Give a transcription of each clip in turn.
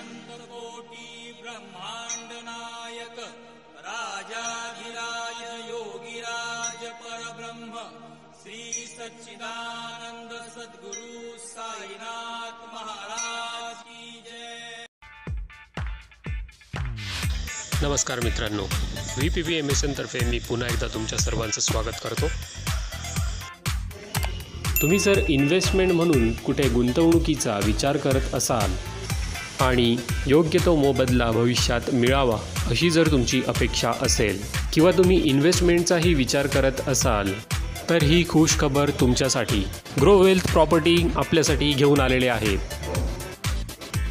अनंतकोटी ब्रह्मांड नायक राजाधिराज योगीराज परब्रह्म श्री सच्चिदानंद सद्गुरु साईनाथ महाराज की जय। नमस्कार मित्रांनो, VPPMSN तर्फे मी पुन्हा एकदा तुमच्या सर्वांचं स्वागत करतो। तुम्ही जर इन्व्हेस्टमेंट म्हणून कुठे गुंतवणुकीचा विचार करत असाल आणि योग्य तो मोबदला भविष्यात मिळावा अशी जर तुमची अपेक्षा असेल किंवा तुम्ही इन्व्हेस्टमेंटचाही विचार करत असाल तर ही खुश खबर तुमच्यासाठी ग्रो वेल्थ प्रॉपर्टी आपल्यासाठी घेऊन आलेले आहेत।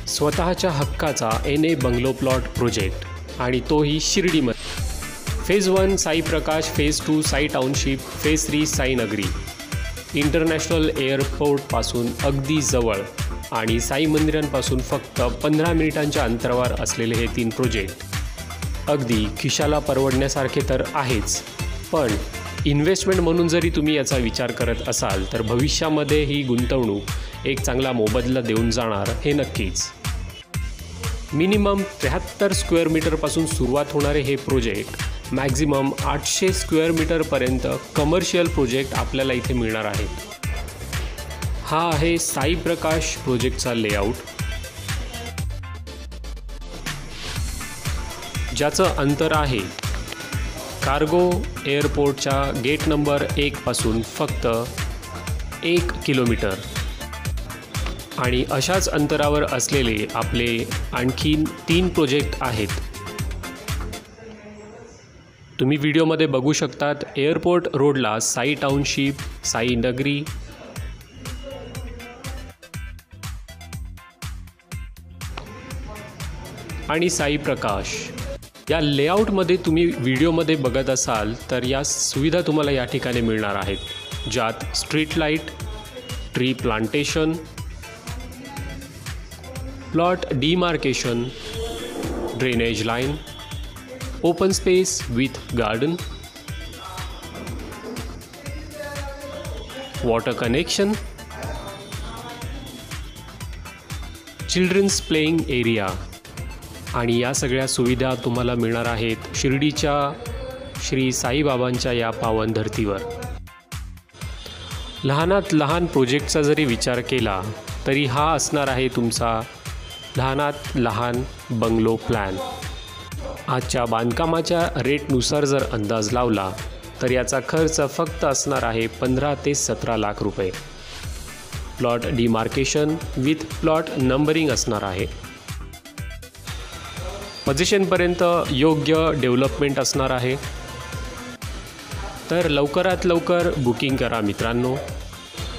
स्वतःच्या हक्काचा NA बंगलो प्लॉट प्रोजेक्ट आणि तोही शिर्डीमध्ये। Phase 1 Sai Prakash, phase 2 Sai township, phase 3 Sai Nagari. International एअरपोर्टपासून अगदी जवळ आणि साई मंदिरांपासून फक्त 15 मिनिटांच्या अंतरावर असलेले हे 3 प्रोजेक्ट अगदी खिशाला परवडण्यासारखे तर आहेच, पण इन्व्हेस्टमेंट म्हणून जरी तुम्ही याचा विचार करत असाल तर भविष्यामध्ये ही गुंतवणूक एक चांगला मोबदला देऊन जाणार हे नक्कीच। मिनिमम 73 स्क्वेअर मीटरपासून सुरुवात होणारे हे प्रोजेक्ट मॅक्झिमम 800 स्क्वेअर मीटरपर्यंत कमर्शियल प्रोजेक्ट आपल्याला इथे मिळणार आहेत। हा आहे साई प्रकाश प्रोजेक्टचा लेआउट, ज्याचं अंतर आहे कार्गो एअरपोर्टच्या गेट नंबर 1 पासून फक्त 1 किलोमीटर आणि अशाच अंतरावर असलेले आपले आणखीन 3 प्रोजेक्ट आहेत। तुम्ही व्हिडिओमध्ये बघू शकतात एअरपोर्ट रोडला साई टाउनशिप, साई नगरी आणि साई प्रकाश। या लेआउटमध्ये तुम्ही व्हिडिओमध्ये बघत असाल तर या सुविधा तुम्हाला या ठिकाणी मिळणार आहेत, ज्यात street light, tree plantation, plot demarcation, drainage line, open space with garden, water connection, children's playing area आणि या सगळ्या सुविधा तुम्हाला मिळणार आहेत शिर्डीच्या श्री साईबाबांच्या या पावन धर्तीवर। लहानात लहान प्रोजेक्टचा जरी विचार केला तरी हा असणार आहे तुमचा लहानात लहान बंगलो प्लॅन। आजच्या बांधकामाच्या रेटनुसार जर अंदाज लावला तर याचा खर्च फक्त असणार आहे 15 ते 17 लाख रुपये। Plot demarcation with plot numbering असणार आहे। पोझिशनपर्यंत योग्य डेव्हलपमेंट असणार आहे। तर लवकरात लवकर बुकिंग करा मित्रांनो।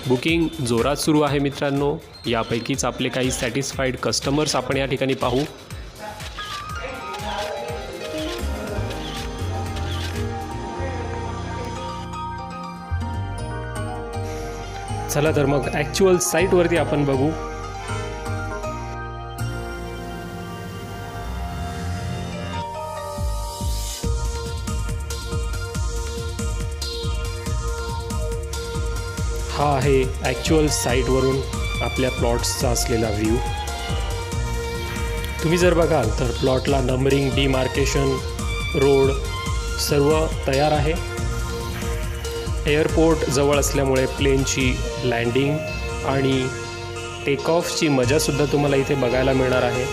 बुकिंग जोरात सुरू आहे मित्रांनो। यापैकीच आपले काही सॅटिस्फाईड कस्टमर्स आपण या ठिकाणी पाहू। चला तर मग ॲक्च्युअल साईटवरती आपण बघू। हा आहे ॲक्च्युअल साईटवरून आपल्या प्लॉट्सचा असलेला व्ह्यू। तुम्ही जर बघाल तर प्लॉटला नंबरिंग, डिमार्केशन, रोड सर्व तयार आहे। एअरपोर्ट जवळ असल्यामुळे प्लेनची लँडिंग आणि टेक ऑफची मजासुद्धा तुम्हाला इथे बघायला मिळणार आहे।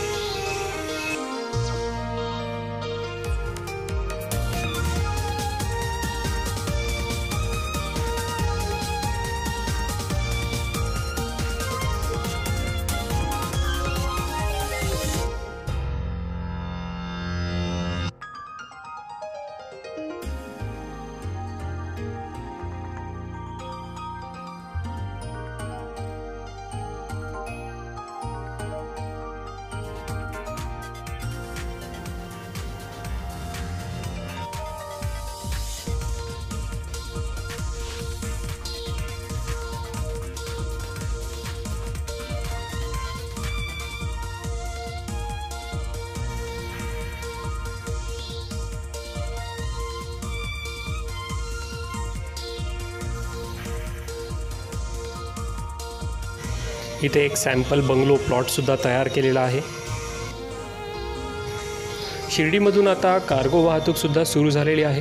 इथे एक सॅम्पल बंगलो प्लॉटसुद्धा तयार केलेला आहे। शिर्डीमधून आता कार्गो वाहतूकसुद्धा सुरू झालेली आहे.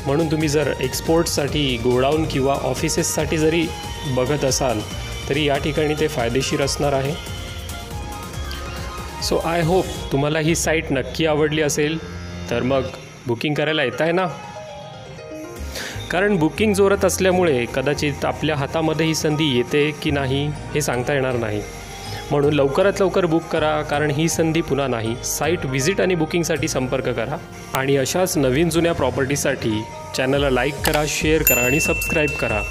म्हणून तुम्ही जर एक्सपोर्टसाठी गोडाऊन किंवा ऑफिसेससाठी जरी बघत असाल तरी या ठिकाणी ते फायदेशीर असणार आहे. सो आय होप तुम्हाला ही साईट नक्की आवडली असेल. तर मग बुकिंग करायला येत आहे ना. कारण बुकिंग जोरात असल्यामुळे कदाचित आपल्या हातामध्ये ही संधी येते की नाही हे सांगता येणार नाही. म्हणून लवकरात लवकर बुक करा, कारण ही संधी पुन्हा नाही. साईट व्हिजिट आणि बुकिंगसाठी संपर्क करा. आणि अशाच नवीन जुन्या प्रॉपर्टीसाठी चॅनलला लाईक करा, शेअर करा आणि सबस्क्राईब करा.